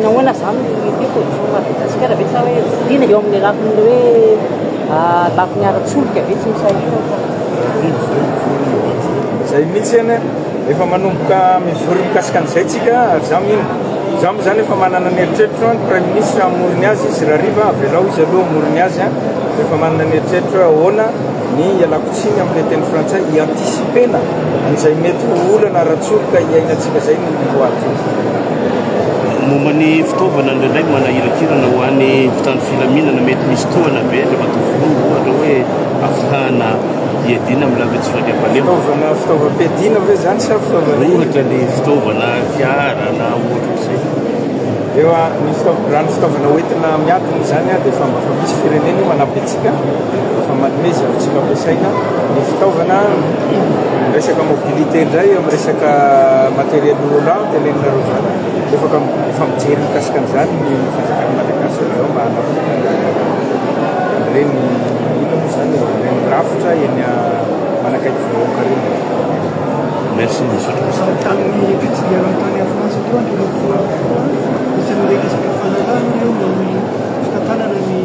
nahoana zany tiako madagasikara ve sa hoe dina eo amin'ny lafiny hoe lafiny ara-tsoloka ve tsy misahitra zay mihitsy eny efa manomboka mivory mikasika an'izay tsika za mino za moa zany efa manana ny eritreritro ny prime ministre amorony azy izy raha riva avy alao izy aloha amorony azy efa manana ny eritreritro ahoana ny ialakotsiny amin'ny teny frantsay ianticipena an'izay mety olana ara-tsoloka iainantsika zay ny loaty momba ny fitaovana ndraindray manahirakirana ho an'ny mpitandro filaminana mety misy tohana be le matovolo ohatra hoe afahana iadina amin'ny lava tsy faliam-palema fitaovam-piadina ve zany sa fitaovana ohatra ny fitaovana fiara na ohatra zay eo raha ny fitaovana hoentina miatiny zany dia efa mba fa misy firenena io manampy atsika fa manomeza atsika ampiasaina ny fitaovana resaka mobilité indray amin'ny resaka matériel roulant telenareo zany efa mijery mikasika an'izany ny fanjakany malagasy zao mba hanampy reny ino moa zany reny rafitra eny manakaiky vahoaka reny merci tamin'ny fitsidihana-tany a France toa misy amin'ilay resaka fanalana io ny fitatanana ny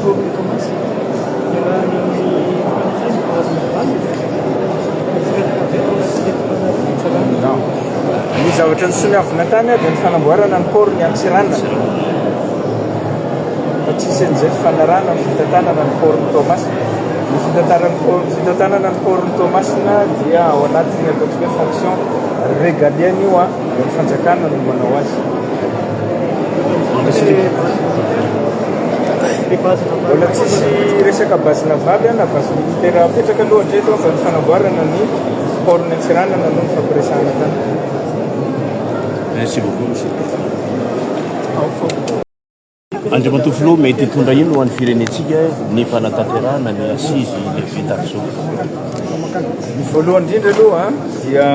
problème commence ialany amin'ny fanafany karazana valy ny zavatra ny somiavina tany dia ny fanamboarana ny port ny Antsirana fa tsisy an'izay fanarana ny fitatanana ny port ny Toamasina ny fitatanana ny port ny Toamasina dia ao anatin'ny ataontsika hoe fonction régalienne io ny fanjakana no manao azy mbola tsisy resaka base navaly na base militaire apetraka aloha hatreto fa ny fanamboarana ny port ny Antsirana no ny fampiresahana tany. Merci beaucoup monsieur. Andriamatovolô mety hitondra ino ho an'ny firenetsika ny fanatanterahana ny assise lehibe tahaka zao ny voalohany indrindra aloha dia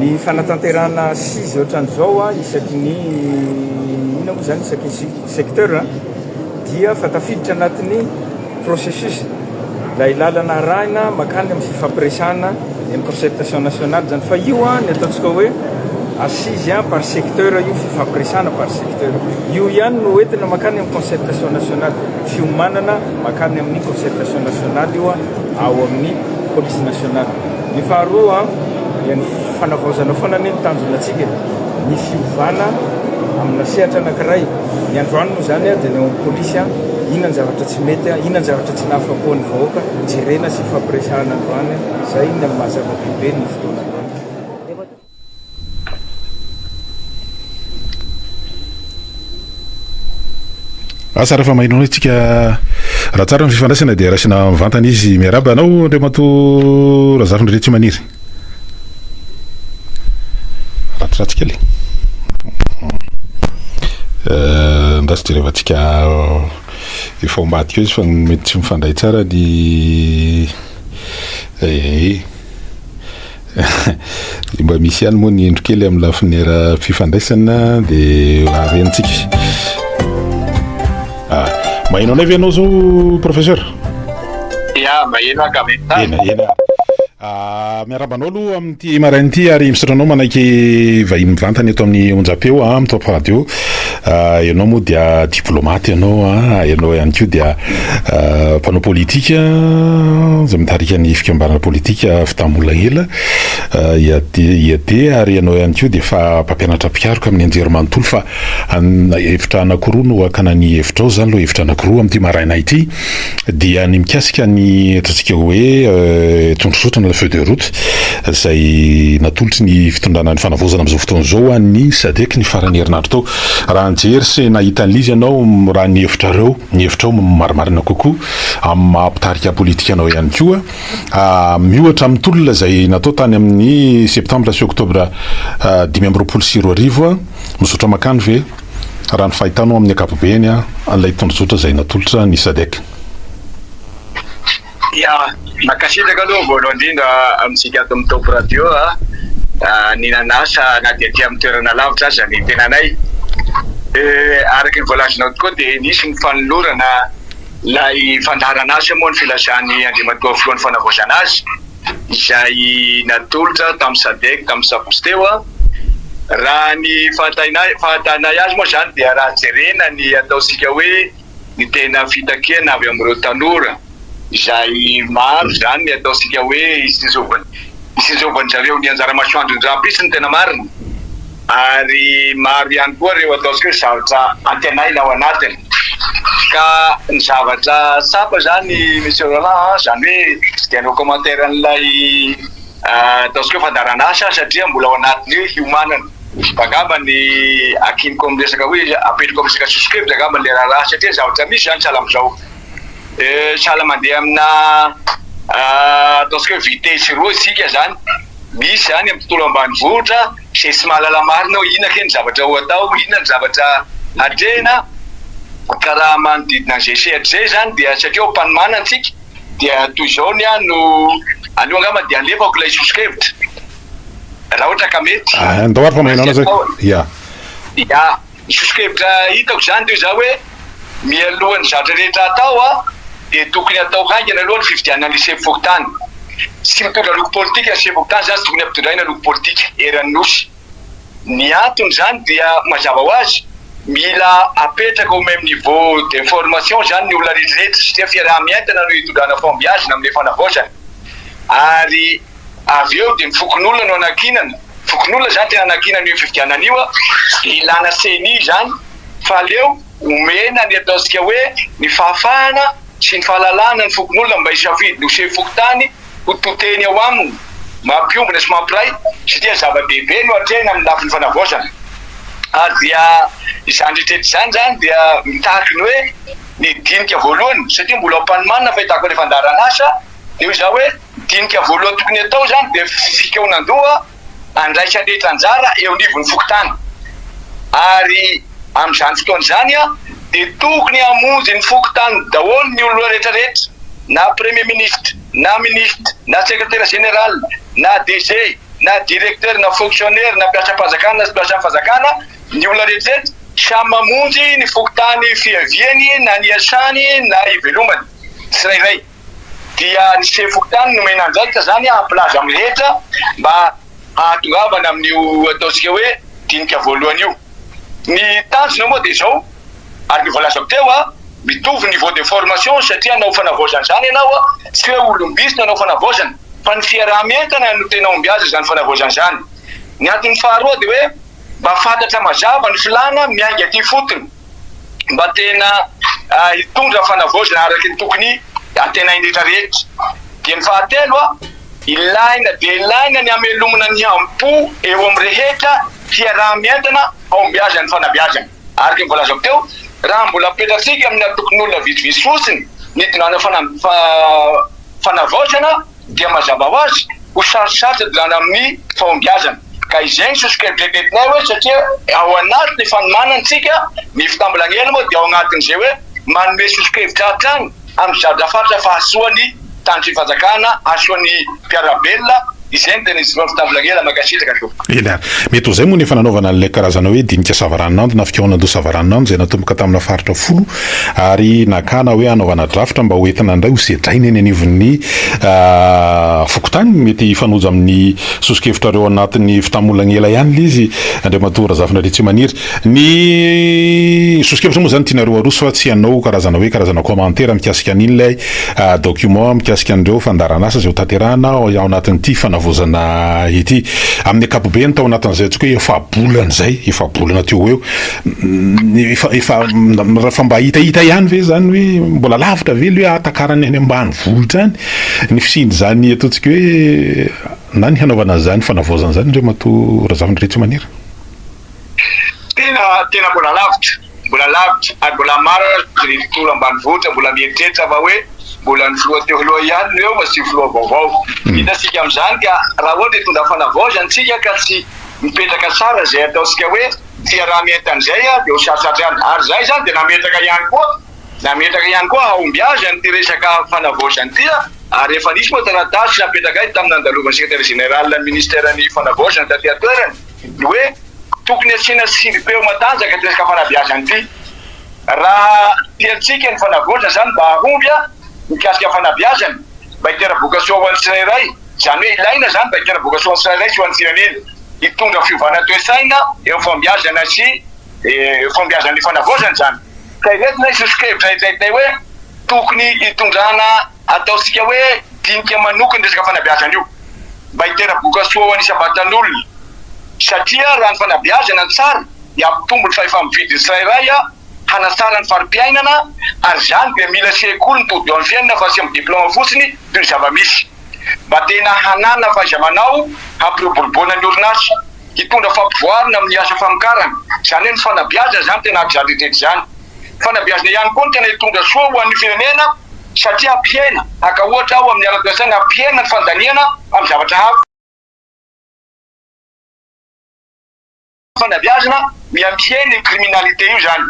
ny fanatanterahana assise ohatran'izao isaky ny ina moa zany isaky secteur dia fa tafiditra anatin'ny processus la ilalana arahina makany amin'ny fifampiresahana amin'ny concertation nationale zany fa io ny ataontsika hoe assise par secteur io fifampiresahana par secteur io ihany no entina makany amin'ny concertation nationale fiomanana makany amin'ny concertation nationale io ao amin'ny police nationale ny faharoa dia ny fanavaozana foana ny tanjonatsika ny fiovana amina sehatra anankiray ny androany moa zany dia ny polisy inona ny zavatra tsy mety inona ny zavatra tsy nahafapoan'ny vahoaka jerena sy fampiresahana androany zay ny amin'ny mahazava-dehibe ny fotoana asa rehefa mahinao hoe tsika raha tsara ny fifandraisana dia raisina mivantana izy miaraba anao Andriamato razafindre tsy maniry ratsiratsy kely ndrasy jerevantsika efa ombatika izy fa mety tsy mifandray tsara ny mba misy ihany moa ny endro kely amin'ny lafinera fifandraisana dia arentsika maheno anay ve anao zao professeur maheno ena miarabanao aloha amin'ity marain'ity ary misotranao manaiky vahiny mivantany eto amin'ny onjapeo amin'ny top radio ianao moa dia diplomate ianao ianao ihany koa dia mpanao politika zay mitarika ny fikambanana politika fitambola ela iade ary ianao ihany koa dia efa mpampianatra mpiaroka amin'ny anjery manontolo fa efitra anankiroa no akana ny efitra ao zany loha efitra anankiroa amin'ity maraina ity dia ny mikasika ny ataontsika hoe tondrosotra na feu de route zay natolotry ny fitondrana ny fanavozana amin'izao fotoana zao ny sadek ny farany herinandro tao raha anjery sy nahita an'izy ianao raha ny efitrareo ny efitrao marimarina kokoa amin'ny mahampitarika politika anao ihany koa miohatra amin'ny tolona zay natao tany amin'ny septembre sy octobre 2025 misotra makany ve raha ny fahitanao amin'ny ankapobeny an'ilay tondrosotra zay natolotra ny sadek makasitraka aloha voalohany indrindra amintsika ato amin'ny top radio ny nanasa na dia ty amin'ny toerana lavitra aza ny tenanay araky ny voalazonao tokoa dia nisy ny fanolorana lay fandarana azy moa ny filazany Andriamatoa filohan'ny fanavaozana azy izay natolotra tamin'ny sadek tamin'ny sabotsy teo raha ny fahatanay azy moa zany dia raha jerena ny ataosika hoe ny tena fitakena avy amin'ireo tanora izay maro zany ny ataosika hoe isinzovany zareo ny anjara masoandro ndrapisy ny tena marina ary maro ihany koa reo ataosika hoe zavatra antenaina ao anatiny ka ny zavatra sapa zany monsieur Roland zany hoe tsy dia no commentaire an'ilay ataosika hoe fandaran'asa satria mbola ao anatiny hoe hiomanana angamba ny akiniko amin'ny resaka hoe apetriko amin'ny resaka souscripte angamba le raha satria zavatra misy zany sahala am'izao sahala mandeha amina ataosika hoe vitesse roa isika zany misy zany amin'ny tontolo ambanivohitra sy tsy mahalala marina hoe inona ke ny zavatra ho atao inona ny zavatra atrena ka raha manodidina an'izay sehatra zay zany dia satria ho mpanomana antsika dia toy izao ny no aleo angamba dia alefako ilay souscripte raha ohatra ka mety andao ary fa mahainao zay ia souscripte hitako zany teo za hoe mialohan'ny zavatra rehetra atao dia tokony atao haingana aloha ny fifidianana lycée Fokotany tsy mitondra loko politika lycée Fokotany zany tsy tokony ampitondraina loko politika eran'ny nosy ny antony zany dia mazava ho azy mila apetraka au même niveau d'information zany ny olona rehetrarehetra satria fiaraha-mientana no hitondrana fombiazina amin'ny fanavaozana ary avy eo dia ny fokon'olona no anakinana fokon'olona zany tena anakinana io fifidianana io ilana CENI zany fa leo omena ny ataosika hoe ny fahafahana sy ny fahalalana ny fokon'olona mba hisafidy lycée Fokotany ho toteny ao aminy mampiombona sy mampiray satria zava-dehibe no atrena amin'ny lafin'ny fanavaozana ary dia izany rehetrarehetra zany dia mitaky ny hoe ny dinika voalohany satria mbola ao mpanomanina fa hitako rehefa andaran'asa dia za hoe dinika voalohany tokony atao zany dia fikaonandoha andraisa rehetra anjara eo anivon'ny Fokotany ary amin'izany fotoana zany dia tokony hamonjy ny Fokotany daholo ny olona rehetrarehetra na premier ministre na ministre na secrétaire général na DG na directeur na fonctionnaire na mpiasa-panjakana na sy mpiasa fanjakana ny olona rehetrarehetra samy mamonjy ny Fokotany fiaviany na ny asany na ivelomany tsirairay dia ny lycée Fokotany nomena anjaika zany amplaza amin'ny rehetra mba ahatongavana amin'io ataosika hoe dinika voalohany io ny tanjona moa dia zao ary ny voalazako teo mitovy niveau de formation satria anao fanavaozana zany ianao tsy hoe olombisy no anao fanavaozana fa ny fiaraha-mientana no tena omby azy zany fanavaozana zany ny antony faharoa dia hoe mba fantatra mazava ny filana miainga aty fotony mba tena hitondra fanavaozana araky ny tokony atenainy rehetrarehetra dia ny fahatelo ilaina dia ilaina ny amelomana ny ampo eo amin'ny rehetra fiaraha-mientana aomby azy ny fanabeazana araky ny voalazako teo raha mbola apetratsika amin'ny tokony olona vitsivitsy fotsiny ny dinana fanavaozana dia mazava ho azy ho sarotsarotra dinana amin'ny fahombiazana ka izay ny souscriptetetinay hoe satria ao anatiny fanomanantsika ny fitambolagnery moa dia ao anatin'izay hoe manome souscripte hatrany amin'ny zavatra faritra fahasoany tany fifanjakana asoany mpiarabelona izay ny tena izy fitambolagnery makasitraka to ela mety ho zay moa ny fananaovana an'ilay karazana hoe dinika savaranando na fikaonando savaranando zay natomboka tamina faritra folo ary nakana hoe anaovana drafitra mba hoentina indray ho sedraina eny anivon'ny Fokotany mety fanoja amin'ny sosikevitra anatin'ny fitamolagnela ihany le izy andriamatora zafina re tsy maniry ny sosikevitra moa zany tianareo aroso fa tsy anao karazana hoe karazana commentaire mikasika an'inylay document mikasika an'ireo fandaran'asa zay ho tanterahana ao anatin'ity fanavozana ity amin'ny akapobeny tao anatin'izay tsika hoe efa bolana teo eo efa mba hitahita ihany ve zany hoe mbola lavitra ve le hoe atakarany any ambany vohitra any ny fisindry zany ataontsika hoe na ny hanaovana zany fanavozana zany ndre mato razavina rehetra maniry tena mbola lavitra ary mbola maro ny tontolo ambanivohitra mbola mieritreritra fa hoe mbola ny filoha teo aloha ihany eo fa sy filoha vaovao hitasika amin'izany ka raha ohatra hitondra fanavaozana tsika ka tsy mipetraka tsara zay ataosika hoe fiaraha-mientan'izay dia ho sarotsatra ihany ary zay zany dia nametraka ihany koa aomby azy an'ity resaka fanavaozana ity ary efa nisy moa taratasy napetraka ay tamin'ny andalovan'ny secrétaire général ministère-ny fanavaozana taty atoerany hoe tokony asiana siripeo matanjaka ty resaka fanabeazana ity raha tiantsika ny fanavaozana zany mba ahomby mikasika fanabeazana mba hitera vocation ho an'ny tsirairay zany hoe ilaina zany mba hitera vocation ho an'ny tsirairay sy ho an'ny firenena hitondra fiovana toe-saina eo fambiazana sy fambiazana le fanavozana zany ka iretina isoskevitra izay hoe tokony hitondrana ataosika hoe dinika manokany resaka fanabeazana io mba hitera-boka soa ho an'isa-batan'olona satria raha ny fanabeazana tsara hampitombo ny fahefa-mividy tsirairay hanasara ny fari-piainana ary zany dia mila sekoly ny tody eo amin'ny fiainana fa sy amin'ny diplôma fotsiny toy ny zava-misy mba tena hanana fahaiza-manao hampiroboroboana ny orinasa hitondra fampivoarina amin'ny asa famokarana zany hoe ny fanabeazana zany tena ampizadetety zany fanabeazana ihany koa ny tena hitondra soa ho an'ny firenena satria ampiaina aka ohatra aho amin'ny ara-toesaina ampiaina ny fandaniana amin'ny zavatra hafa fanabeazana miampiaina ny kriminalité io zany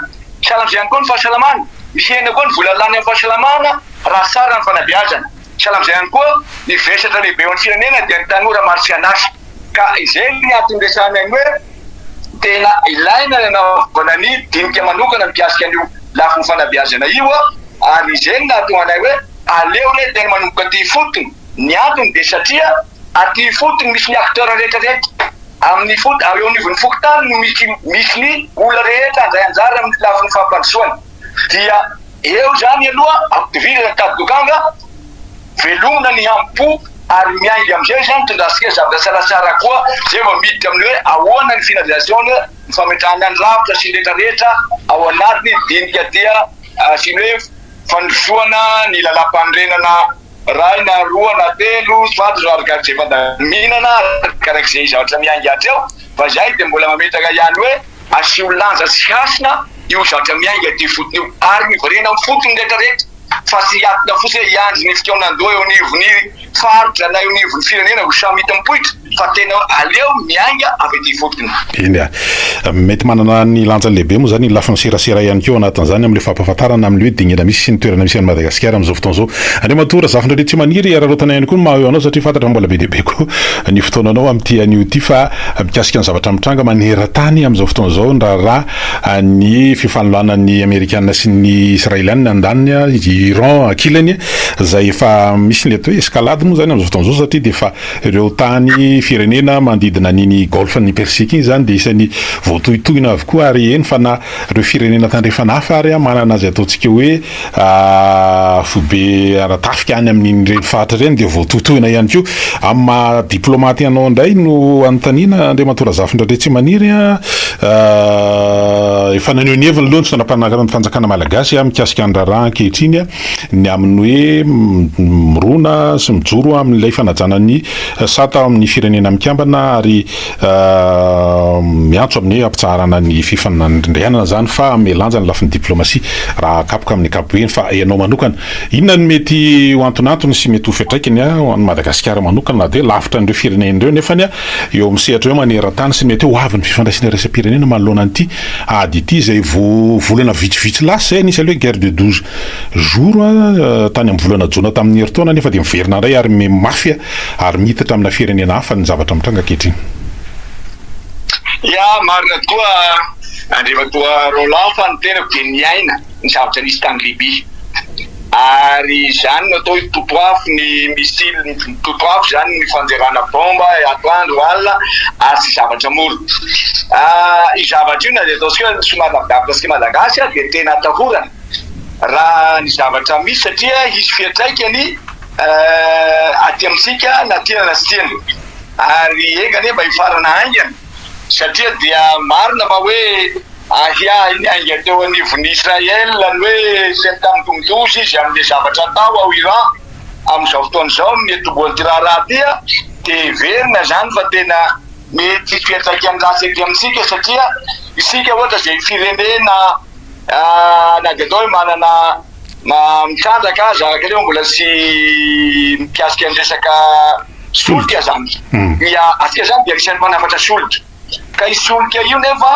salamzy ihany koa ny fahasalamana mihena koa ny volalany amin'ny fahasalamana raha sara ny fanabeazana salamzay ihany koa ny vesatra lehibe eo amin'ny firenena dia ny tanora maro sy anasa ka izay ny atondrasana ny hoe tena ilaina ny anaovana ny dinika manokana mikasika an'io lafiny fanabeazana io ary izay ny nahatonganay hoe aleo le tena manomboka aty fotony ny antony dia satria aty fotony misy ny acteur rehetrarehetra amin'ny fot eo anivon'ny fokotany no misy ny olona rehetra anzay anjara amin'ny lafiny fampandrosoana dia eo zany aloha ampitovily ny tadidokanga velomina ny hampo ary miaingy amizay zany tondrasika zavatra sarasara koa zay vao miditra amin'ny hoe ahoana ny finalisation ny fametrahana ny lavitra sy ny rehetrarehetra ao anatiny dinika dia sy ny hoe fandrosoana ny lalam-pandrenana ray na roa na telo faty zo arakarak'izay fandaminana arakarak'izay zavatra miaingy atra eo fa zay dia mbola mametraka ihany hoe asio lanja sy hasina io zavatra miaingy aty fotony io ary mivarena amin'ny fotony rehetrarehetra fa sy atina fotsiny iandry ny fikaonandoha eo anivony faritra na eo anivony firenena ho samy hita mipoitra fa tena aleo miainga avy aty fotony iny mety manana ny lanja lehibe moa zany lafiny serasera ihany keo anatin'izany amin'le fampahafantarana amin'ny hoe dignina misy sy ny toerana misy any Madagasikara amin'izao fotoana zao andre matora zafindrindre tsy maniry ararotana ihany koa no maha eo anao satria fantatra mbola be dehibe koa ny fotoananao amin'ity anio ty fa mikasika ny zavatra mitranga maneran-tany amin'izao fotoana zao ndraraha ny fifanoloanan'ny Amerikana sy ny Israeliana andaniny Iran ankilany zay efa misy ny atao hoe escalade moa zany amin'izao fotoana zao satria dia efa ireo tany firenena mandidina niny golfe-ny Persika iny zany dia isan'ny voatohitohina avokoa ary eny fa na ireo firenena tandrefana hafa ary manana azy ataontsika hoe fobe aratafika any amin'iny reny fahatra reny dia voatohitohina ihany koa amin'ny maha diplomaty anao indray no anontaniana Andriamatora Zafindrandre tsy maniry efa naneonevina aloha ny sonam-panankarana ny fanjakana malagasy mikasika ny raharaha ankehitriny ny amin'ny hoe mirona sy mijoro amin'ilay fanajanany sata amin'ny firenena mikambana ary miantso amin'ny ampitsarana ny fifanandrianana zany fa melanja ny lafiny diplomasia raha kapoka amin'ny kapoeny fa ianao manokana inona ny mety ho antonantony sy mety ho fiatraikany ho an'ny Madagasikara manokana na dia lavitra n'ireo firenen'ireo nefany eo amin'ny sehatra hoe maneran-tany sy mety hoe ho avy ny fifandraisana resam-pirenena manoloana an'ity ady ity zay volana vitsivitsy lasa zay nisy aloha guerre de 12 jours tany amin'ny volana jona tamin'ny herintaona nefa dia miverina indray ary mafia ary mitatra amina firenena hafa ny zavatra mitranga ankehitriny ya marina tokoa Andriamatoa Roland fa ny tena dia niaina ny zavatra nisy tany Libia ary zany natao totoafo ny missile totoafo zany ny fanjerana bomba atoandro alina ary sy zavatra moro i zavatra io na dia ataosika somary lavidavitra Malagasy dia tena atahorana raha ny zavatra misy satria hisy fiatraikany aty amintsika na tiana na sy tiana ary engany mba hifarana haingana satria dia marina fa hoe ahia iny ainga teo anivon'ny Israel ny hoe septambre tongotozy izy amin'le zavatra atao ao Iran amin'izao fotoana izao metoboany ty raharaha tya dia verina zany fa tena mety hisy fiatraika amin'ny raha seky amintsika satria isika ohatra zay firenena na dia atao hoe manana mitrandraka azy araka leo mbola sy mikasika ny resaka solika zany ia asika zany dia isan'ny manafatra solika ka i solika io nefa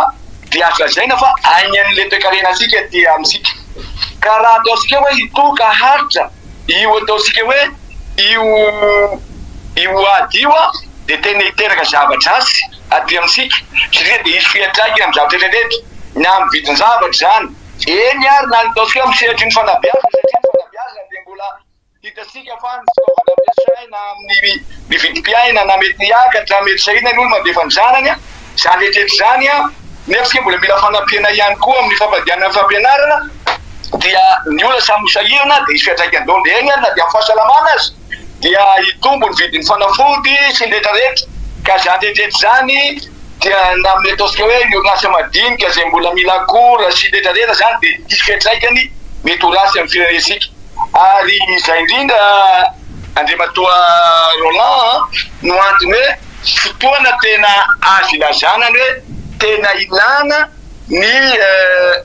dia azo lazaina fa agny an'le toe-karena asika dia amintsika ka raha ataosika hoe hitoka haritra io ataosika hoe io ady io dia tena hiteraka zavatra azy aty amintsika satria dia hisy fiatraikany amin'ny zavatra rehetra na amin'ny vidiny zavatra zany eny ary na ataosika amin'ny sehatry ny fanabeazana satria ny fanabeazana dia mbola hitasika fa ny fitaovana ampiasaina amin'ny vidim-piaina na mety hiakatra mety sahina ny olo mandefa ny zanany a zany letretra zany a nefa sika mbola mila fanampiana ihany koa amin'ny fampadianana ny fampianarana dia ny olona samy mosahirana dia isy fiatraikandondy egny na dia amin'ny fahasalamana azy dia hitombo ny vidin'ny fanafody sy ny rehetrarehetra ka zany letretra zany dia na amin'ny ataontsika hoe ny orinasa madinika zay mbola mila akora sy rehetrarehetra zany dia isy fiatraikany mety ho ratsy amin'ny firenensika ary izay indrindra Andriamatoa Roland no antony hoe fotoana tena azo ilazana ny hoe tena ilana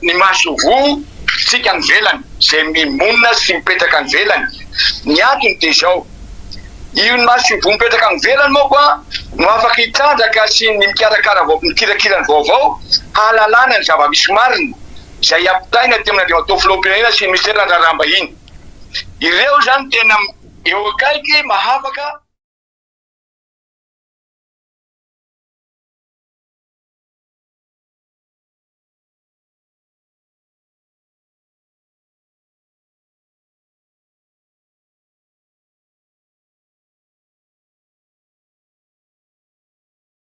ny masovo sika ny velany zay mimonina sy mipetraka ny velany ny antony dia zao io ny masovo mipetraka ny velany moa koa no afaka hitrandraka sy ny mikirakirany vaovao hahalalana ny zava-misy marina zay ampitaina ty amin'ny Andriamatoa filoham-pirenena sy ny ministera ny raharaham-bahiny ireo zany tena eo akaiky mahafaka